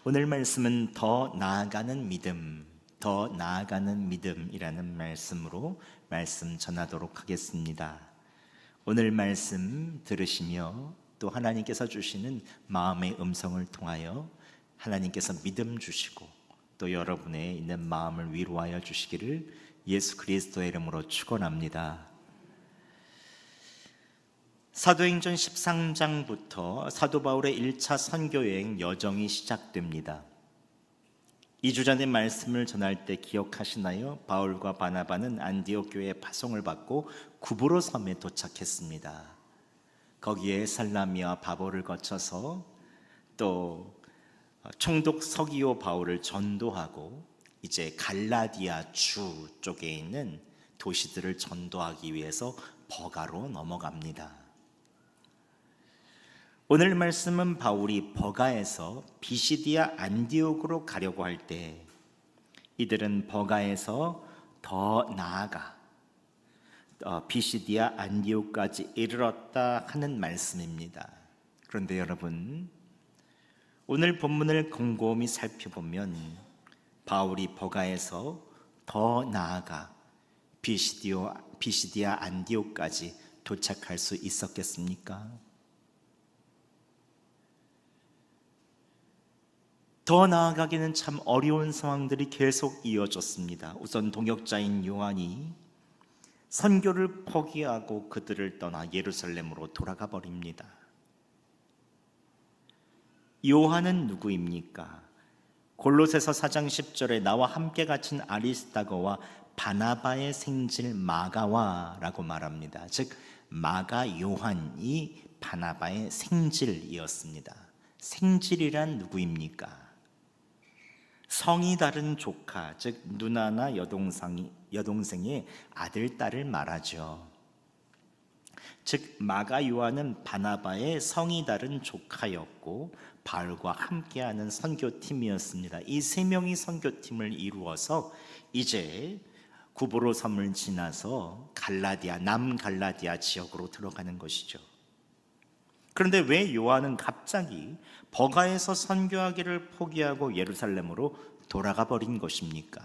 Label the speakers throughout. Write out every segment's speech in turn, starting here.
Speaker 1: 오늘 말씀은 더 나아가는 믿음, 더 나아가는 믿음이라는 말씀으로 말씀 전하도록 하겠습니다. 오늘 말씀 들으시며 또 하나님께서 주시는 마음의 음성을 통하여 하나님께서 믿음 주시고 또 여러분의 있는 마음을 위로하여 주시기를 예수 그리스도의 이름으로 축원합니다. 사도행전 13장부터 사도 바울의 1차 선교여행 여정이 시작됩니다. 2주 전의 말씀을 전할 때 기억하시나요? 바울과 바나바는 안디옥 교회에 파송을 받고 구브로 섬에 도착했습니다. 거기에 살라미와 바보를 거쳐서 또 총독 서기오 바울을 전도하고 이제 갈라디아 주 쪽에 있는 도시들을 전도하기 위해서 버가로 넘어갑니다. 오늘 말씀은 바울이 버가에서 비시디아 안디옥으로 가려고 할 때 이들은 버가에서 더 나아가 비시디아 안디옥까지 이르렀다 하는 말씀입니다. 그런데 여러분, 오늘 본문을 곰곰이 살펴보면 바울이 버가에서 더 나아가 비시디아 안디옥까지 도착할 수 있었겠습니까? 더 나아가기는 참 어려운 상황들이 계속 이어졌습니다. 우선 동역자인 요한이 선교를 포기하고 그들을 떠나 예루살렘으로 돌아가 버립니다. 요한은 누구입니까? 골로새서 4장 10절에 나와 함께 갇힌 아리스다고와 바나바의 생질 마가와라고 말합니다. 즉 마가 요한이 바나바의 생질이었습니다. 생질이란 누구입니까? 성이 다른 조카, 즉 누나나 여동생의 아들, 딸을 말하죠. 즉 마가 요한은 바나바의 성이 다른 조카였고 바울과 함께하는 선교팀이었습니다. 이 세 명이 선교팀을 이루어서 이제 구브로 섬을 지나서 남갈라디아 지역으로 들어가는 것이죠. 그런데 왜 요한은 갑자기 버가에서 선교하기를 포기하고 예루살렘으로 돌아가 버린 것입니까?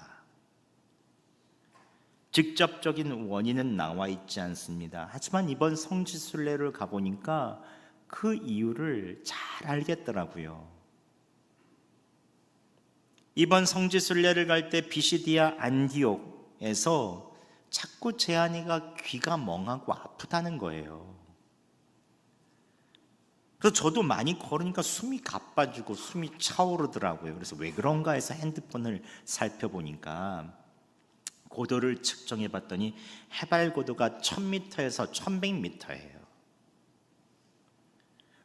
Speaker 1: 직접적인 원인은 나와 있지 않습니다. 하지만 이번 성지순례를 가보니까 그 이유를 잘 알겠더라고요. 이번 성지순례를 갈 때 비시디아 안디옥에서 자꾸 제한이가 귀가 멍하고 아프다는 거예요. 그래서 저도 많이 걸으니까 숨이 가빠지고 숨이 차오르더라고요. 그래서 왜 그런가 해서 핸드폰을 살펴보니까 고도를 측정해 봤더니 해발 고도가 1000m에서 1100m예요.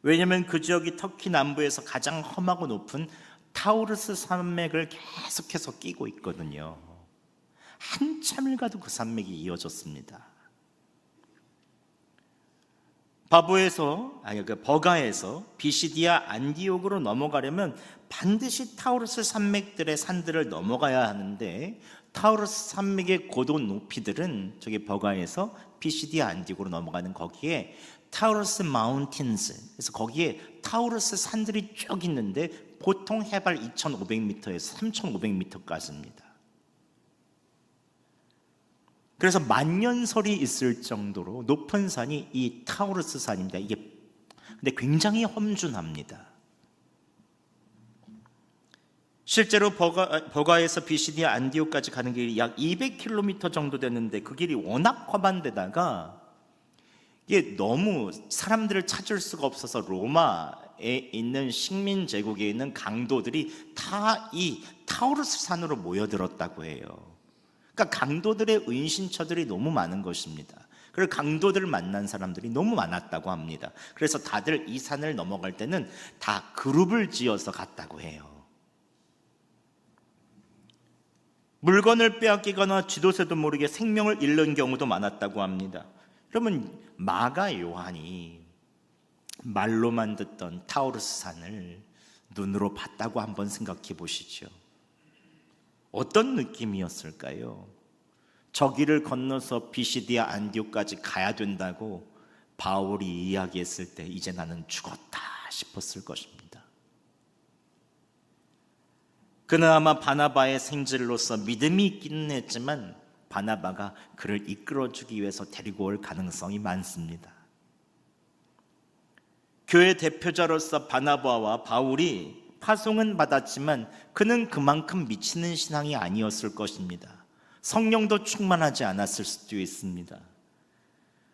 Speaker 1: 왜냐하면 그 지역이 터키 남부에서 가장 험하고 높은 타우르스 산맥을 계속해서 끼고 있거든요. 한참을 가도 그 산맥이 이어졌습니다. 버가에서 비시디아 안디옥으로 넘어가려면 반드시 타우르스 산맥들의 산들을 넘어가야 하는데 타우르스 산맥의 고도 높이들은 저기 버가에서 비시디아 안디옥으로 넘어가는 거기에 타우르스 마운틴스, 그래서 거기에 타우르스 산들이 쭉 있는데 보통 해발 2500m에서 3500m까지입니다. 그래서 만년설이 있을 정도로 높은 산이 이 타우르스 산입니다. 근데 굉장히 험준합니다. 실제로 버가에서 비시디아 안디옥까지 가는 길이 약 200km 정도 되는데 그 길이 워낙 험한 데다가 이게 너무 사람들을 찾을 수가 없어서 로마에 있는 식민 제국에 있는 강도들이 다 이 타우르스 산으로 모여들었다고 해요. 그러니까 강도들의 은신처들이 너무 많은 것입니다. 그리고 강도들을 만난 사람들이 너무 많았다고 합니다. 그래서 다들 이 산을 넘어갈 때는 다 그룹을 지어서 갔다고 해요. 물건을 빼앗기거나 지도새도 모르게 생명을 잃는 경우도 많았다고 합니다. 그러면 마가 요한이 말로만 듣던 타우르스 산을 눈으로 봤다고 한번 생각해 보시죠. 어떤 느낌이었을까요? 저 길을 건너서 비시디아 안디옥까지 가야 된다고 바울이 이야기했을 때 이제 나는 죽었다 싶었을 것입니다. 그나마 바나바의 생질로서 믿음이 있기는 했지만 바나바가 그를 이끌어주기 위해서 데리고 올 가능성이 많습니다. 교회 대표자로서 바나바와 바울이 파송은 받았지만 그는 그만큼 미치는 신앙이 아니었을 것입니다. 성령도 충만하지 않았을 수도 있습니다.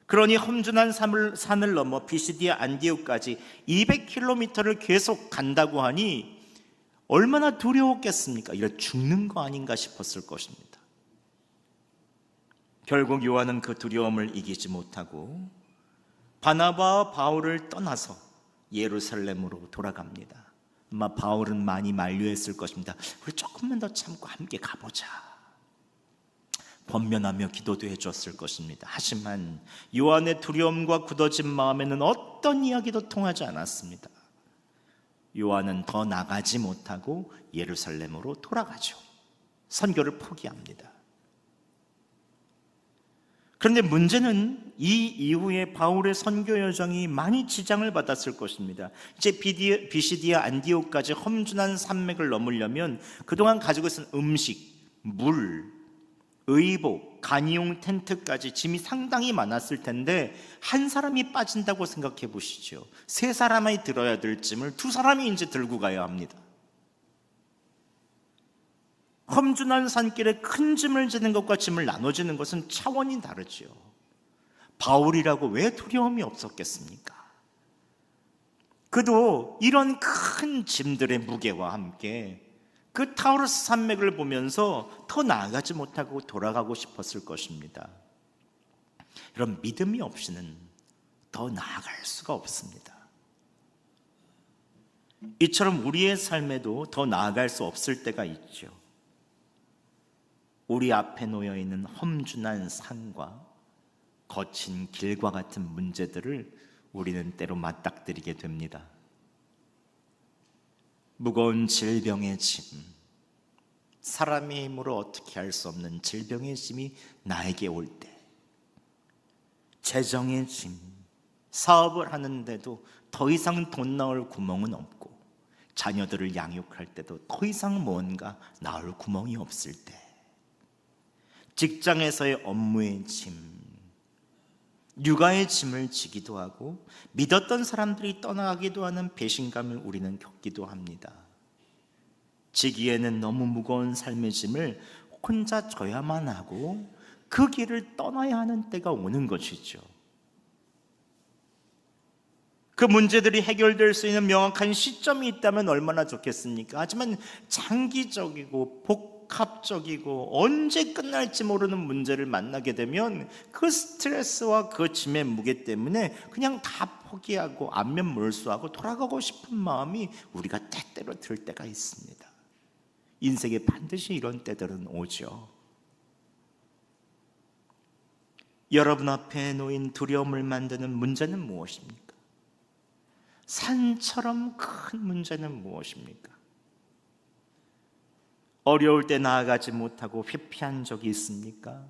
Speaker 1: 그러니 험준한 산을 넘어 비시디아 안디옥까지 200km를 계속 간다고 하니 얼마나 두려웠겠습니까? 이래 죽는 거 아닌가 싶었을 것입니다. 결국 요한은 그 두려움을 이기지 못하고 바나바와 바울을 떠나서 예루살렘으로 돌아갑니다. 아마 바울은 많이 만류했을 것입니다. 우리 조금만 더 참고 함께 가보자. 번면하며 기도도 해줬을 것입니다. 하지만 요한의 두려움과 굳어진 마음에는 어떤 이야기도 통하지 않았습니다. 요한은 더 나가지 못하고 예루살렘으로 돌아가죠. 선교를 포기합니다. 그런데 문제는 이 이후에 바울의 선교 여정이 많이 지장을 받았을 것입니다. 이제 비시디아 안디옥까지 험준한 산맥을 넘으려면 그동안 가지고 있던 음식, 물, 의복, 간이용 텐트까지 짐이 상당히 많았을 텐데 한 사람이 빠진다고 생각해 보시죠. 세 사람이 들어야 될 짐을 두 사람이 이제 들고 가야 합니다. 험준한 산길에 큰 짐을 지는 것과 짐을 나눠지는 것은 차원이 다르죠. 바울이라고 왜 두려움이 없었겠습니까? 그도 이런 큰 짐들의 무게와 함께 그 타우루스 산맥을 보면서 더 나아가지 못하고 돌아가고 싶었을 것입니다. 이런 믿음이 없이는 더 나아갈 수가 없습니다. 이처럼 우리의 삶에도 더 나아갈 수 없을 때가 있죠. 우리 앞에 놓여 있는 험준한 산과 거친 길과 같은 문제들을 우리는 때로 맞닥뜨리게 됩니다. 무거운 질병의 짐, 사람의 힘으로 어떻게 할 수 없는 질병의 짐이 나에게 올 때, 재정의 짐, 사업을 하는데도 더 이상 돈 나올 구멍은 없고 자녀들을 양육할 때도 더 이상 뭔가 나올 구멍이 없을 때, 직장에서의 업무의 짐, 육아의 짐을 지기도 하고 믿었던 사람들이 떠나가기도 하는 배신감을 우리는 겪기도 합니다. 지기에는 너무 무거운 삶의 짐을 혼자 져야만 하고 그 길을 떠나야 하는 때가 오는 것이죠. 그 문제들이 해결될 수 있는 명확한 시점이 있다면 얼마나 좋겠습니까? 하지만 장기적이고 복합적이고 언제 끝날지 모르는 문제를 만나게 되면 그 스트레스와 그 짐의 무게 때문에 그냥 다 포기하고 안면 몰수하고 돌아가고 싶은 마음이 우리가 때때로 들 때가 있습니다. 인생에 반드시 이런 때들은 오죠. 여러분 앞에 놓인 두려움을 만드는 문제는 무엇입니까? 산처럼 큰 문제는 무엇입니까? 어려울 때 나아가지 못하고 회피한 적이 있습니까?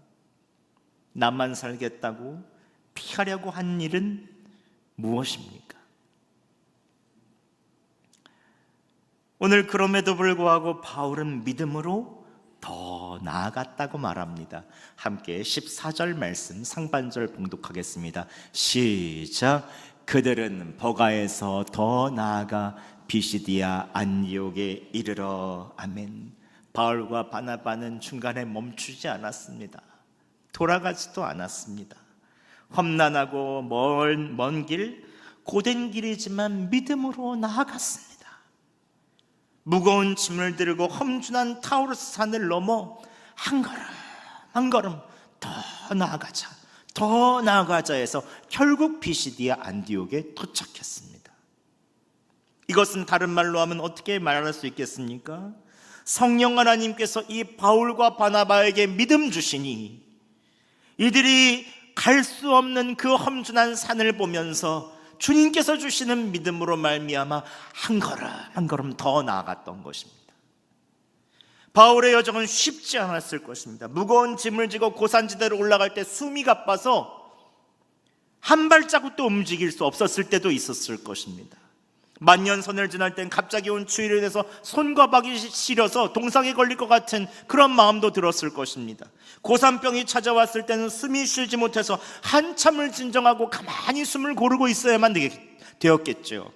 Speaker 1: 나만 살겠다고 피하려고 한 일은 무엇입니까? 오늘 그럼에도 불구하고 바울은 믿음으로 더 나아갔다고 말합니다. 함께 14절 말씀 상반절 봉독하겠습니다. 시작. 그들은 버가에서 더 나아가 비시디아 안디옥에 이르러. 아멘. 바울과 바나바는 중간에 멈추지 않았습니다. 돌아가지도 않았습니다. 험난하고 먼 길, 고된 길이지만 믿음으로 나아갔습니다. 무거운 짐을 들고 험준한 타우루스 산을 넘어 한 걸음 한 걸음 더 나아가자, 더 나아가자 해서 결국 비시디아 안디옥에 도착했습니다. 이것은 다른 말로 하면 어떻게 말할 수 있겠습니까? 성령 하나님께서 이 바울과 바나바에게 믿음 주시니 이들이 갈 수 없는 그 험준한 산을 보면서 주님께서 주시는 믿음으로 말미암아 한 걸음 한 걸음 더 나아갔던 것입니다. 바울의 여정은 쉽지 않았을 것입니다. 무거운 짐을 지고 고산지대로 올라갈 때 숨이 가빠서 한 발자국도 움직일 수 없었을 때도 있었을 것입니다. 만년선을 지날 땐 갑자기 온 추위로 인해서 손과 발이 시려서 동상에 걸릴 것 같은 그런 마음도 들었을 것입니다. 고산병이 찾아왔을 때는 숨이 쉬지 못해서 한참을 진정하고 가만히 숨을 고르고 있어야만 되었겠죠.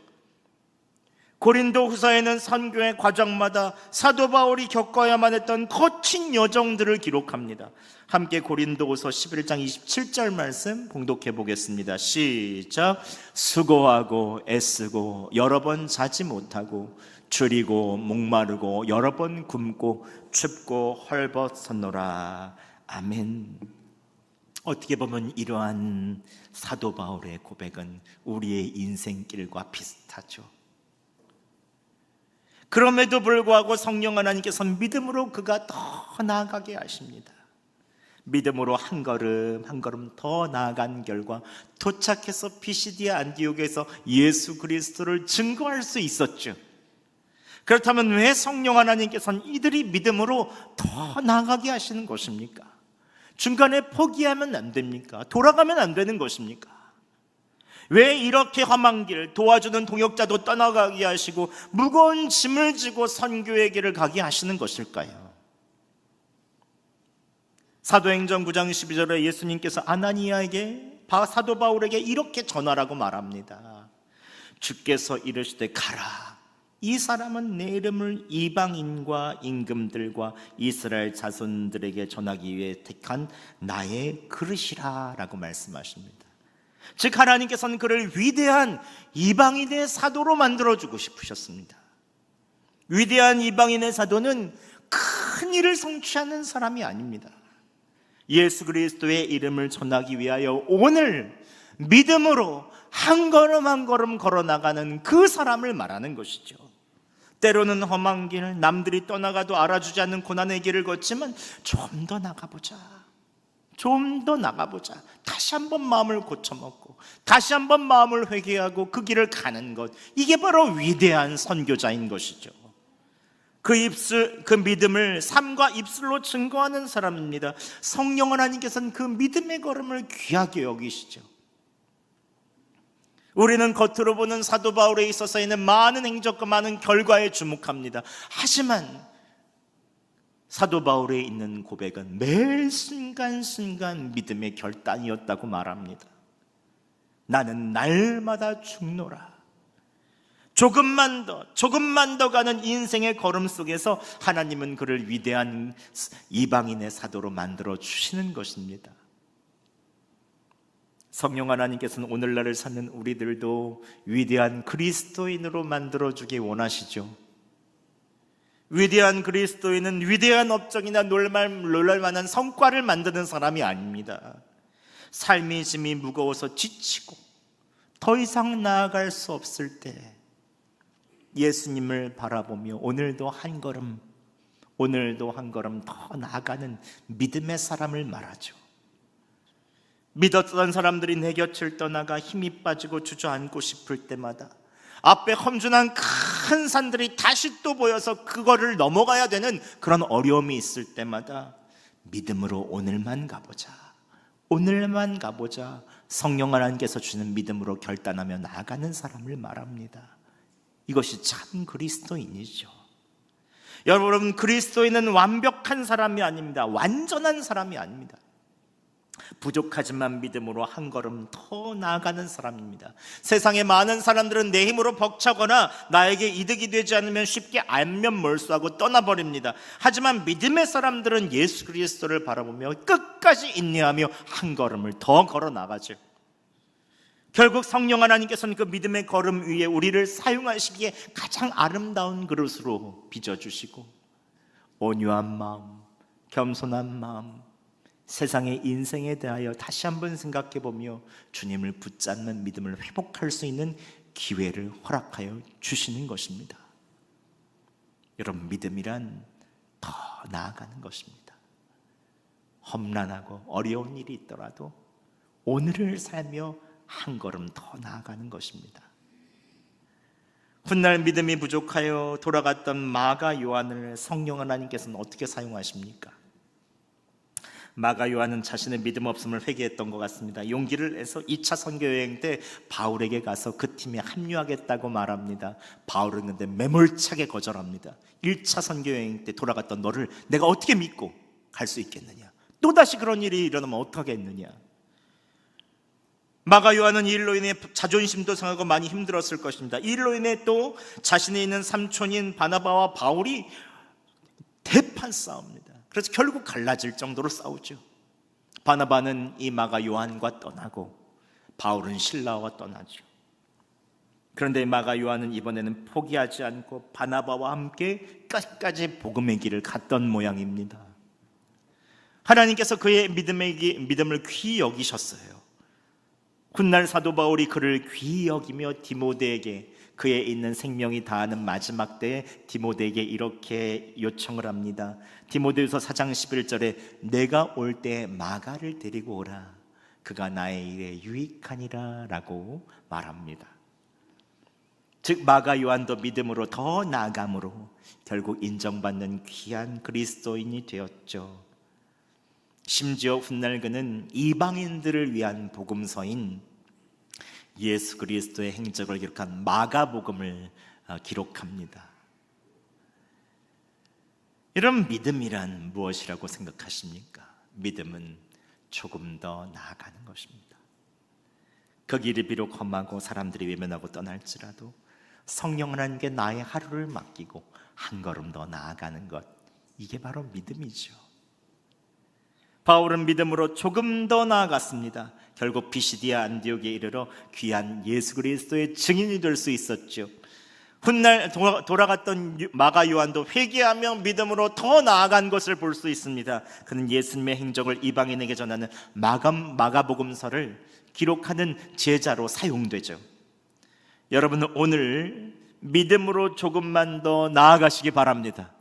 Speaker 1: 고린도 후서에는 선교의 과정마다 사도 바울이 겪어야만 했던 거친 여정들을 기록합니다. 함께 고린도 후서 11장 27절 말씀 봉독해 보겠습니다. 시작. 수고하고 애쓰고 여러 번 자지 못하고 줄이고 목마르고 여러 번 굶고 춥고 헐벗었노라. 아멘. 어떻게 보면 이러한 사도 바울의 고백은 우리의 인생길과 비슷하죠. 그럼에도 불구하고 성령 하나님께서는 믿음으로 그가 더 나아가게 하십니다. 믿음으로 한 걸음 한 걸음 더 나아간 결과 도착해서 피시디아 안디옥에서 예수 그리스도를 증거할 수 있었죠. 그렇다면 왜 성령 하나님께서는 이들이 믿음으로 더 나아가게 하시는 것입니까? 중간에 포기하면 안 됩니까? 돌아가면 안 되는 것입니까? 왜 이렇게 험한 길, 도와주는 동역자도 떠나가게 하시고 무거운 짐을 지고 선교의 길을 가게 하시는 것일까요? 사도행전 9장 12절에 예수님께서 아나니아에게 사도 바울에게 이렇게 전하라고 말합니다. 주께서 이르시되 가라. 이 사람은 내 이름을 이방인과 임금들과 이스라엘 자손들에게 전하기 위해 택한 나의 그릇이라 라고 말씀하십니다. 즉 하나님께서는 그를 위대한 이방인의 사도로 만들어주고 싶으셨습니다. 위대한 이방인의 사도는 큰 일을 성취하는 사람이 아닙니다. 예수 그리스도의 이름을 전하기 위하여 오늘 믿음으로 한 걸음 한 걸음 걸어나가는 그 사람을 말하는 것이죠. 때로는 험한 길, 남들이 떠나가도 알아주지 않는 고난의 길을 걷지만 좀 더 나가보자, 좀 더 나가보자, 다시 한번 마음을 고쳐먹고 다시 한번 마음을 회개하고 그 길을 가는 것, 이게 바로 위대한 선교자인 것이죠. 그 믿음을 삶과 입술로 증거하는 사람입니다. 성령 하나님께서는 그 믿음의 걸음을 귀하게 여기시죠. 우리는 겉으로 보는 사도 바울에 있어서는 많은 행적과 많은 결과에 주목합니다. 하지만 사도 바울에 있는 고백은 매 순간순간 믿음의 결단이었다고 말합니다. 나는 날마다 죽노라. 조금만 더 가는 인생의 걸음 속에서 하나님은 그를 위대한 이방인의 사도로 만들어 주시는 것입니다. 성령 하나님께서는 오늘날을 사는 우리들도 위대한 그리스도인으로 만들어주기 원하시죠. 위대한 그리스도인은 위대한 업적이나 놀랄만한 성과를 만드는 사람이 아닙니다. 삶의 짐이 무거워서 지치고 더 이상 나아갈 수 없을 때 예수님을 바라보며 오늘도 한 걸음 더 나아가는 믿음의 사람을 말하죠. 믿었던 사람들이 내 곁을 떠나가 힘이 빠지고 주저앉고 싶을 때마다 앞에 험준한 큰 산들이 다시 또 보여서 그거를 넘어가야 되는 그런 어려움이 있을 때마다 믿음으로 오늘만 가보자, 성령 하나님께서 주는 믿음으로 결단하며 나아가는 사람을 말합니다. 이것이 참 그리스도인이죠. 여러분, 그리스도인은 완벽한 사람이 아닙니다. 완전한 사람이 아닙니다. 부족하지만 믿음으로 한 걸음 더 나아가는 사람입니다. 세상의 많은 사람들은 내 힘으로 벅차거나 나에게 이득이 되지 않으면 쉽게 안면몰수하고 떠나버립니다. 하지만 믿음의 사람들은 예수 그리스도를 바라보며 끝까지 인내하며 한 걸음을 더 걸어 나가죠. 결국 성령 하나님께서는 그 믿음의 걸음 위에 우리를 사용하시기에 가장 아름다운 그릇으로 빚어주시고 온유한 마음, 겸손한 마음, 세상의 인생에 대하여 다시 한번 생각해보며 주님을 붙잡는 믿음을 회복할 수 있는 기회를 허락하여 주시는 것입니다. 여러분, 믿음이란 더 나아가는 것입니다. 험난하고 어려운 일이 있더라도 오늘을 살며 한 걸음 더 나아가는 것입니다. 훗날 믿음이 부족하여 돌아갔던 마가 요한을 성령 하나님께서는 어떻게 사용하십니까? 마가 요한은 자신의 믿음 없음을 회개했던 것 같습니다. 용기를 내서 2차 선교 여행 때 바울에게 가서 그 팀에 합류하겠다고 말합니다. 바울은 근데 매몰차게 거절합니다. 1차 선교 여행 때 돌아갔던 너를 내가 어떻게 믿고 갈 수 있겠느냐, 또다시 그런 일이 일어나면 어떡하겠느냐. 마가 요한은 이 일로 인해 자존심도 상하고 많이 힘들었을 것입니다. 이 일로 인해 또 자신이 있는 삼촌인 바나바와 바울이 대판 싸웁니다. 그래서 결국 갈라질 정도로 싸우죠. 바나바는 이 마가 요한과 떠나고 바울은 실라와 떠나죠. 그런데 마가 요한은 이번에는 포기하지 않고 바나바와 함께 끝까지 복음의 길을 갔던 모양입니다. 하나님께서 그의 믿음을 귀히 여기셨어요. 훗날 사도 바울이 그를 귀히 여기며 디모데에게 그의 있는 생명이 다하는 마지막 때에 디모데에게 이렇게 요청을 합니다. 디모데후서 4장 11절에 내가 올 때 마가를 데리고 오라. 그가 나의 일에 유익하니라 라고 말합니다. 즉 마가 요한도 믿음으로 더 나아감으로 결국 인정받는 귀한 그리스도인이 되었죠. 심지어 훗날 그는 이방인들을 위한 복음서인 예수 그리스도의 행적을 기록한 마가복음을 기록합니다. 이런 믿음이란 무엇이라고 생각하십니까? 믿음은 조금 더 나아가는 것입니다. 그 길이 비록 험하고 사람들이 외면하고 떠날지라도 성령 하나님께 나의 하루를 맡기고 한 걸음 더 나아가는 것, 이게 바로 믿음이죠. 바울은 믿음으로 조금 더 나아갔습니다. 결국 비시디아 안디옥에 이르러 귀한 예수 그리스도의 증인이 될 수 있었죠. 훗날 돌아갔던 마가 요한도 회개하며 믿음으로 더 나아간 것을 볼 수 있습니다. 그는 예수님의 행적을 이방인에게 전하는 마가복음서를 기록하는 제자로 사용되죠. 여러분은 오늘 믿음으로 조금만 더 나아가시기 바랍니다.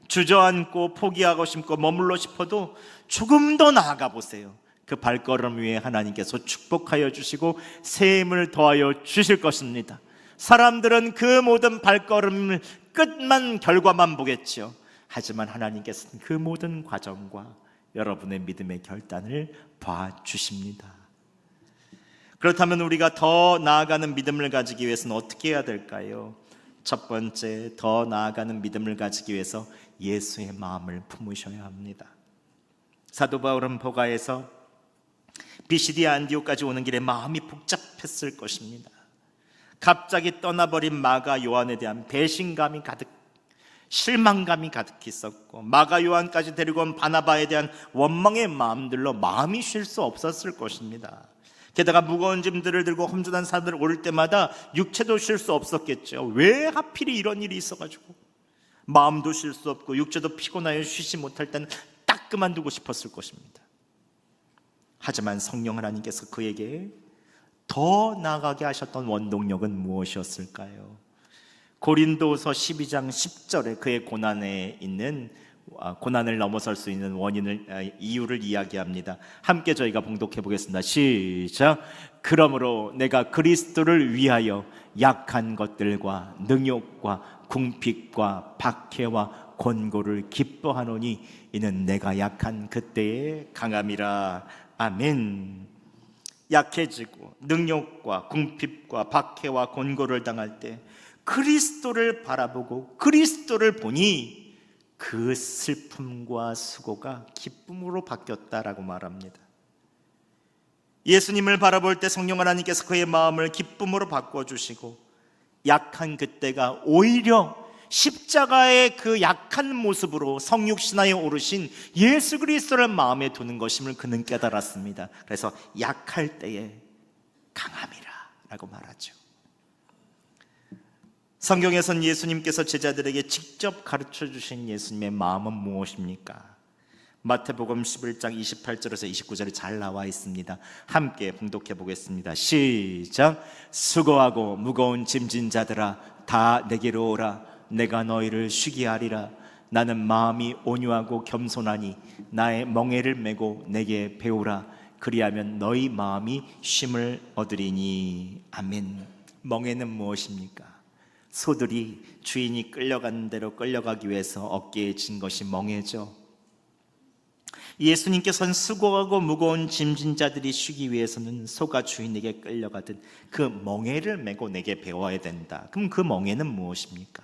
Speaker 1: 주저앉고 포기하고 싶고 머물러 싶어도 조금 더 나아가 보세요. 그 발걸음 위에 하나님께서 축복하여 주시고 새 힘을 더하여 주실 것입니다. 사람들은 그 모든 발걸음을 끝만 결과만 보겠죠. 하지만 하나님께서는 그 모든 과정과 여러분의 믿음의 결단을 봐주십니다. 그렇다면 우리가 더 나아가는 믿음을 가지기 위해서는 어떻게 해야 될까요? 첫 번째, 더 나아가는 믿음을 가지기 위해서 예수의 마음을 품으셔야 합니다. 사도 바울은 보가에서 비시디아 안디옥까지 오는 길에 마음이 복잡했을 것입니다. 갑자기 떠나버린 마가 요한에 대한 배신감이 가득, 실망감이 가득 있었고, 마가 요한까지 데리고 온 바나바에 대한 원망의 마음들로 마음이 쉴 수 없었을 것입니다. 게다가 무거운 짐들을 들고 험준한 산을 오를 때마다 육체도 쉴 수 없었겠죠. 왜 하필이 이런 일이 있어가지고 마음도 쉴 수 없고 육체도 피곤하여 쉬지 못할 때는 딱 그만두고 싶었을 것입니다. 하지만 성령 하나님께서 그에게 더 나아가게 하셨던 원동력은 무엇이었을까요? 고린도서 12장 10절에 그의 고난에 있는 고난을 넘어설 수 있는 이유를 이야기합니다. 함께 저희가 봉독해 보겠습니다. 시작. 그러므로 내가 그리스도를 위하여 약한 것들과 능욕과 궁핍과 박해와 권고를 기뻐하노니 이는 내가 약한 그때의 강함이라. 아멘. 약해지고 능욕과 궁핍과 박해와 권고를 당할 때 그리스도를 바라보고 그리스도를 보니 그 슬픔과 수고가 기쁨으로 바뀌었다라고 말합니다. 예수님을 바라볼 때 성령 하나님께서 그의 마음을 기쁨으로 바꿔주시고 약한 그때가 오히려 십자가의 그 약한 모습으로 성육신하에 오르신 예수 그리스도를 마음에 두는 것임을 그는 깨달았습니다. 그래서 약할 때에 강함이라 라고 말하죠. 성경에선 예수님께서 제자들에게 직접 가르쳐 주신 예수님의 마음은 무엇입니까? 마태복음 11장 28절에서 29절에 잘 나와 있습니다. 함께 봉독해 보겠습니다. 시작. 수고하고 무거운 짐진 자들아 다 내게로 오라. 내가 너희를 쉬게 하리라. 나는 마음이 온유하고 겸손하니 나의 멍에를 메고 내게 배우라. 그리하면 너희 마음이 쉼을 얻으리니. 아멘. 멍에는 무엇입니까? 소들이 주인이 끌려가는 대로 끌려가기 위해서 어깨에 진 것이 멍에죠. 예수님께서는 수고하고 무거운 짐진 자들이 쉬기 위해서는 소가 주인에게 끌려가듯 그 멍에를 메고 내게 배워야 된다. 그럼 그 멍에는 무엇입니까?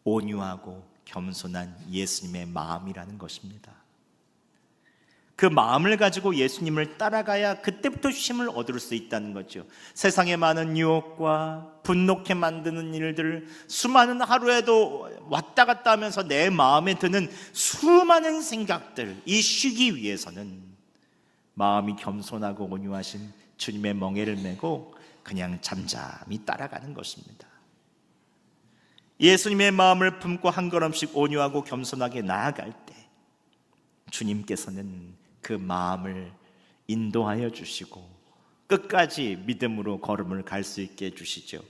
Speaker 1: 온유하고 겸손한 예수님의 마음이라는 것입니다. 그 마음을 가지고 예수님을 따라가야 그때부터 쉼을 얻을 수 있다는 거죠. 세상의 많은 유혹과 분노케 만드는 일들, 수많은 하루에도 왔다 갔다 하면서 내 마음에 드는 수많은 생각들, 이 쉬기 위해서는 마음이 겸손하고 온유하신 주님의 멍에를 메고 그냥 잠잠히 따라가는 것입니다. 예수님의 마음을 품고 한 걸음씩 온유하고 겸손하게 나아갈 때 주님께서는 그 마음을 인도하여 주시고 끝까지 믿음으로 걸음을 갈 수 있게 해주시죠.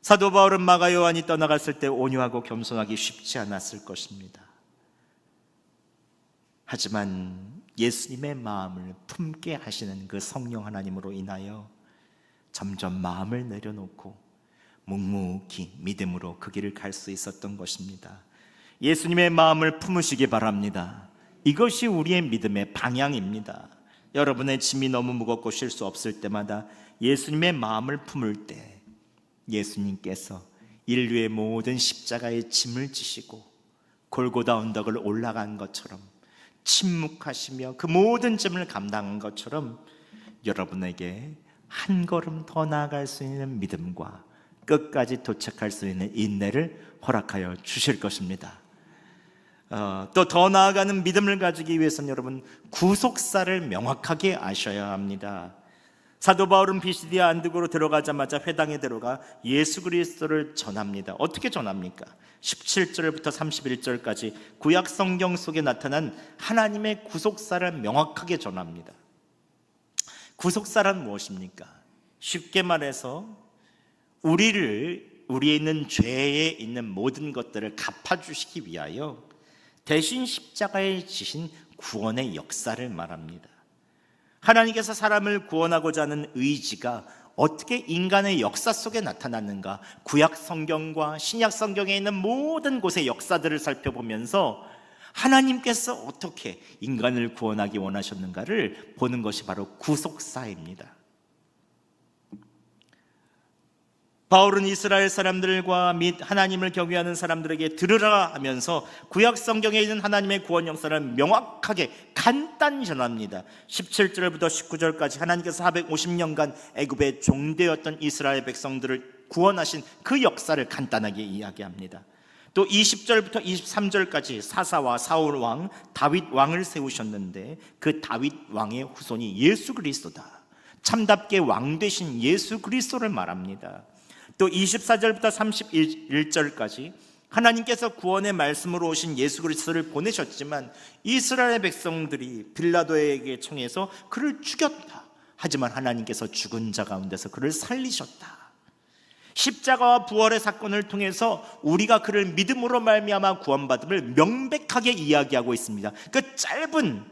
Speaker 1: 사도 바울은 마가 요한이 떠나갔을 때 온유하고 겸손하기 쉽지 않았을 것입니다. 하지만 예수님의 마음을 품게 하시는 그 성령 하나님으로 인하여 점점 마음을 내려놓고 묵묵히 믿음으로 그 길을 갈 수 있었던 것입니다. 예수님의 마음을 품으시기 바랍니다. 이것이 우리의 믿음의 방향입니다. 여러분의 짐이 너무 무겁고 쉴 수 없을 때마다 예수님의 마음을 품을 때 예수님께서 인류의 모든 십자가의 짐을 지시고 골고다 언덕을 올라간 것처럼 침묵하시며 그 모든 짐을 감당한 것처럼 여러분에게 한 걸음 더 나아갈 수 있는 믿음과 끝까지 도착할 수 있는 인내를 허락하여 주실 것입니다. 또 더 나아가는 믿음을 가지기 위해서는 여러분 구속사를 명확하게 아셔야 합니다. 사도 바울은 비시디아 안디고로 들어가자마자 회당에 들어가 예수 그리스도를 전합니다. 어떻게 전합니까? 17절부터 31절까지 구약 성경 속에 나타난 하나님의 구속사를 명확하게 전합니다. 구속사란 무엇입니까? 쉽게 말해서 우리에 있는 죄에 있는 모든 것들을 갚아주시기 위하여 대신 십자가에 지신 구원의 역사를 말합니다. 하나님께서 사람을 구원하고자 하는 의지가 어떻게 인간의 역사 속에 나타났는가, 구약 성경과 신약 성경에 있는 모든 곳의 역사들을 살펴보면서 하나님께서 어떻게 인간을 구원하기 원하셨는가를 보는 것이 바로 구속사입니다. 바울은 이스라엘 사람들과 및 하나님을 경외하는 사람들에게 들으라 하면서 구약 성경에 있는 하나님의 구원 역사를 명확하게 간단히 전합니다. 17절부터 19절까지 하나님께서 450년간 애굽의 종되었던 이스라엘 백성들을 구원하신 그 역사를 간단하게 이야기합니다. 또 20절부터 23절까지 사사와 사울 왕, 다윗 왕을 세우셨는데 그 다윗 왕의 후손이 예수 그리스도다. 참답게 왕 되신 예수 그리스도를 말합니다. 또 24절부터 31절까지 하나님께서 구원의 말씀으로 오신 예수 그리스도를 보내셨지만 이스라엘 백성들이 빌라도에게 청해서 그를 죽였다. 하지만 하나님께서 죽은 자 가운데서 그를 살리셨다. 십자가와 부활의 사건을 통해서 우리가 그를 믿음으로 말미암아 구원받음을 명백하게 이야기하고 있습니다. 그 짧은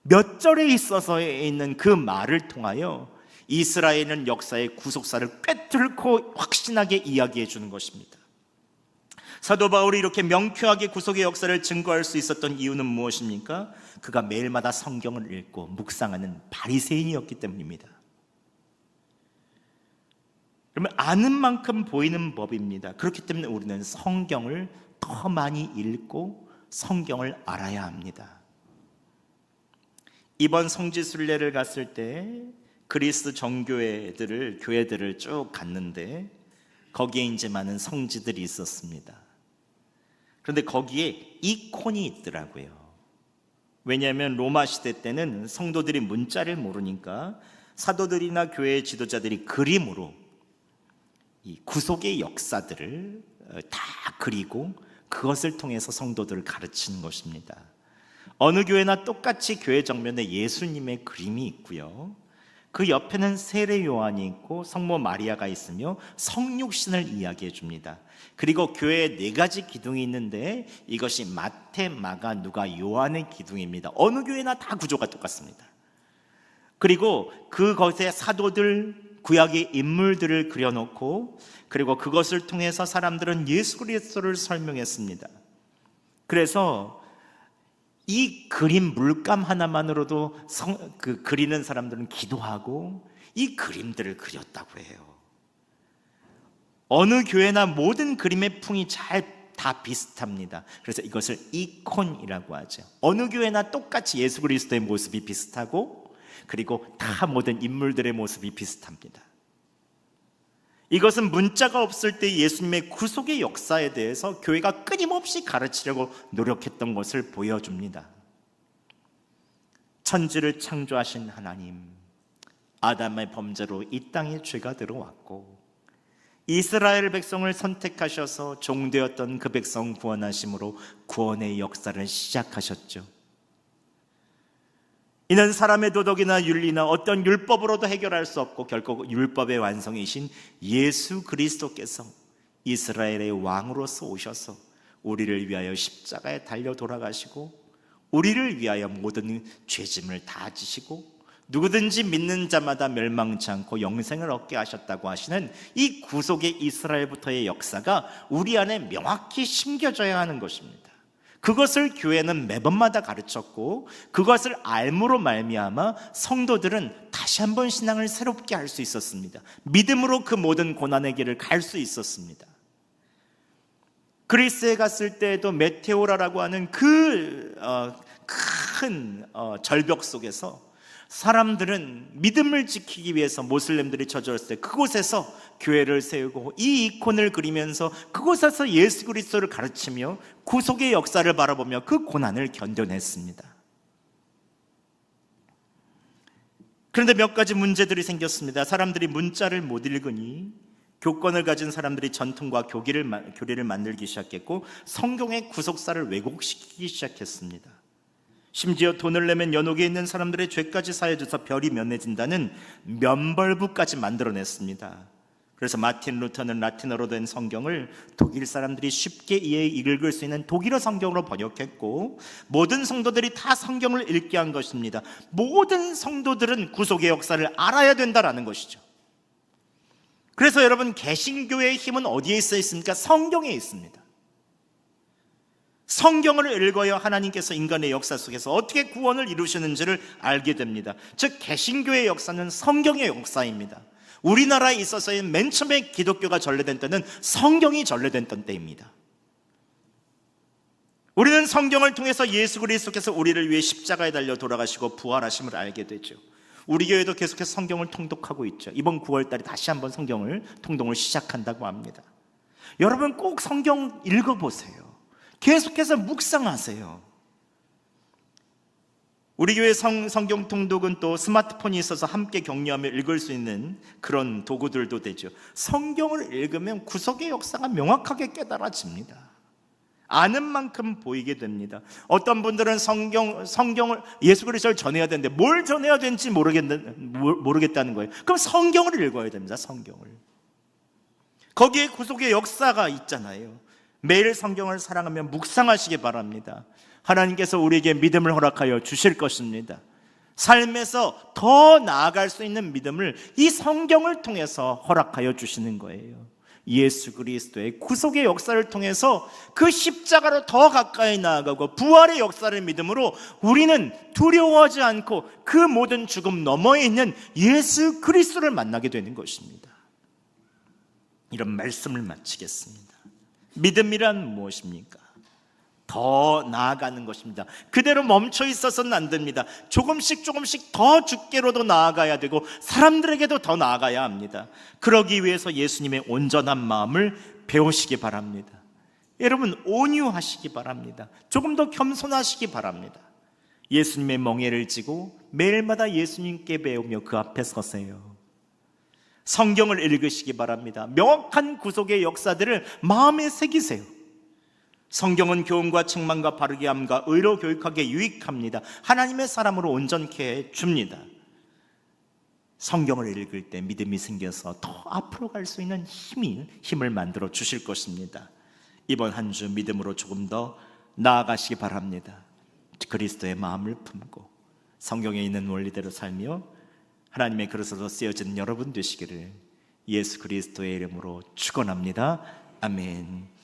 Speaker 1: 몇 절에 있어서 있는 그 말을 통하여 이스라엘은 역사의 구속사를 꿰뚫고 확신하게 이야기해 주는 것입니다. 사도 바울이 이렇게 명쾌하게 구속의 역사를 증거할 수 있었던 이유는 무엇입니까? 그가 매일마다 성경을 읽고 묵상하는 바리새인이었기 때문입니다. 그러면 아는 만큼 보이는 법입니다. 그렇기 때문에 우리는 성경을 더 많이 읽고 성경을 알아야 합니다. 이번 성지순례를 갔을 때 그리스 정교회들을 쭉 갔는데 거기에 이제 많은 성지들이 있었습니다. 그런데 거기에 이콘이 있더라고요. 왜냐하면 로마 시대 때는 성도들이 문자를 모르니까 사도들이나 교회 지도자들이 그림으로 이 구속의 역사들을 다 그리고 그것을 통해서 성도들을 가르치는 것입니다. 어느 교회나 똑같이 교회 정면에 예수님의 그림이 있고요, 그 옆에는 세례 요한이 있고 성모 마리아가 있으며 성육신을 이야기해 줍니다. 그리고 교회에 4가지 기둥이 있는데 이것이 마태, 마가, 누가, 요한의 기둥입니다. 어느 교회나 다 구조가 똑같습니다. 그리고 그것에 사도들, 구약의 인물들을 그려놓고 그리고 그것을 통해서 사람들은 예수 그리스도를 설명했습니다. 그래서 이 그림 물감 하나만으로도 그리는 사람들은 기도하고 이 그림들을 그렸다고 해요. 어느 교회나 모든 그림의 풍이 다 비슷합니다. 그래서 이것을 이콘이라고 하죠. 어느 교회나 똑같이 예수 그리스도의 모습이 비슷하고, 그리고 다 모든 인물들의 모습이 비슷합니다. 이것은 문자가 없을 때 예수님의 구속의 역사에 대해서 교회가 끊임없이 가르치려고 노력했던 것을 보여줍니다. 천지를 창조하신 하나님, 아담의 범죄로 이 땅에 죄가 들어왔고 이스라엘 백성을 선택하셔서 종되었던 그 백성 구원하심으로 구원의 역사를 시작하셨죠. 이는 사람의 도덕이나 윤리나 어떤 율법으로도 해결할 수 없고 결국 율법의 완성이신 예수 그리스도께서 이스라엘의 왕으로서 오셔서 우리를 위하여 십자가에 달려 돌아가시고 우리를 위하여 모든 죄짐을 다 지시고 누구든지 믿는 자마다 멸망치 않고 영생을 얻게 하셨다고 하시는 이 구속의 이스라엘부터의 역사가 우리 안에 명확히 심겨져야 하는 것입니다. 그것을 교회는 매번마다 가르쳤고 그것을 알므로 말미암아 성도들은 다시 한번 신앙을 새롭게 할 수 있었습니다. 믿음으로 그 모든 고난의 길을 갈 수 있었습니다. 그리스에 갔을 때에도 메테오라라고 하는 그 큰 절벽 속에서 사람들은 믿음을 지키기 위해서 모슬렘들이 저주했을 때 그곳에서 교회를 세우고 이 이콘을 그리면서 그곳에서 예수 그리스도를 가르치며 구속의 역사를 바라보며 그 고난을 견뎌냈습니다. 그런데 몇 가지 문제들이 생겼습니다. 사람들이 문자를 못 읽으니 교권을 가진 사람들이 전통과 교리를 만들기 시작했고 성경의 구속사를 왜곡시키기 시작했습니다. 심지어 돈을 내면 연옥에 있는 사람들의 죄까지 사해져서 별이 면해진다는 면벌부까지 만들어냈습니다. 그래서 마틴 루터는 라틴어로 된 성경을 독일 사람들이 쉽게 읽을 수 있는 독일어 성경으로 번역했고 모든 성도들이 다 성경을 읽게 한 것입니다. 모든 성도들은 구속의 역사를 알아야 된다라는 것이죠. 그래서 여러분, 개신교회의 힘은 어디에 있습니까? 성경에 있습니다. 성경을 읽어야 하나님께서 인간의 역사 속에서 어떻게 구원을 이루시는지를 알게 됩니다. 즉 개신교의 역사는 성경의 역사입니다. 우리나라에 있어서의 맨 처음에 기독교가 전래된 때는 성경이 전래됐던 때입니다. 우리는 성경을 통해서 예수 그리스도께서 우리를 위해 십자가에 달려 돌아가시고 부활하심을 알게 되죠. 우리 교회도 계속해서 성경을 통독하고 있죠. 이번 9월달에 다시 한번 성경을 통독을 시작한다고 합니다. 여러분 꼭 성경 읽어보세요. 계속해서 묵상하세요. 우리 교회 성경 통독은 또 스마트폰이 있어서 함께 격려하며 읽을 수 있는 그런 도구들도 되죠. 성경을 읽으면 구속의 역사가 명확하게 깨달아집니다. 아는 만큼 보이게 됩니다. 어떤 분들은 성경을 예수 그리스도를 전해야 되는데 뭘 전해야 되는지 모르겠다는 거예요. 그럼 성경을 읽어야 됩니다. 성경을. 거기에 구속의 역사가 있잖아요. 매일 성경을 사랑하며 묵상하시기 바랍니다. 하나님께서 우리에게 믿음을 허락하여 주실 것입니다. 삶에서 더 나아갈 수 있는 믿음을 이 성경을 통해서 허락하여 주시는 거예요. 예수 그리스도의 구속의 역사를 통해서 그 십자가로 더 가까이 나아가고 부활의 역사를 믿음으로 우리는 두려워하지 않고 그 모든 죽음 너머에 있는 예수 그리스도를 만나게 되는 것입니다. 이런 말씀을 마치겠습니다. 믿음이란 무엇입니까? 더 나아가는 것입니다. 그대로 멈춰 있어서는 안 됩니다. 조금씩 더 주께로도 나아가야 되고 사람들에게도 더 나아가야 합니다. 그러기 위해서 예수님의 온전한 마음을 배우시기 바랍니다. 여러분 온유하시기 바랍니다. 조금 더 겸손하시기 바랍니다. 예수님의 멍에를 지고 매일마다 예수님께 배우며 그 앞에 서세요. 성경을 읽으시기 바랍니다. 명확한 구속의 역사들을 마음에 새기세요. 성경은 교훈과 책망과 바르게 함과 의로 교육하기에 유익합니다. 하나님의 사람으로 온전케 해줍니다. 성경을 읽을 때 믿음이 생겨서 더 앞으로 갈 수 있는 힘을 만들어 주실 것입니다. 이번 한 주 믿음으로 조금 더 나아가시기 바랍니다. 그리스도의 마음을 품고 성경에 있는 원리대로 살며 하나님의 그릇으로 쓰여진 여러분 되시기를 예수 그리스도의 이름으로 축원합니다. 아멘.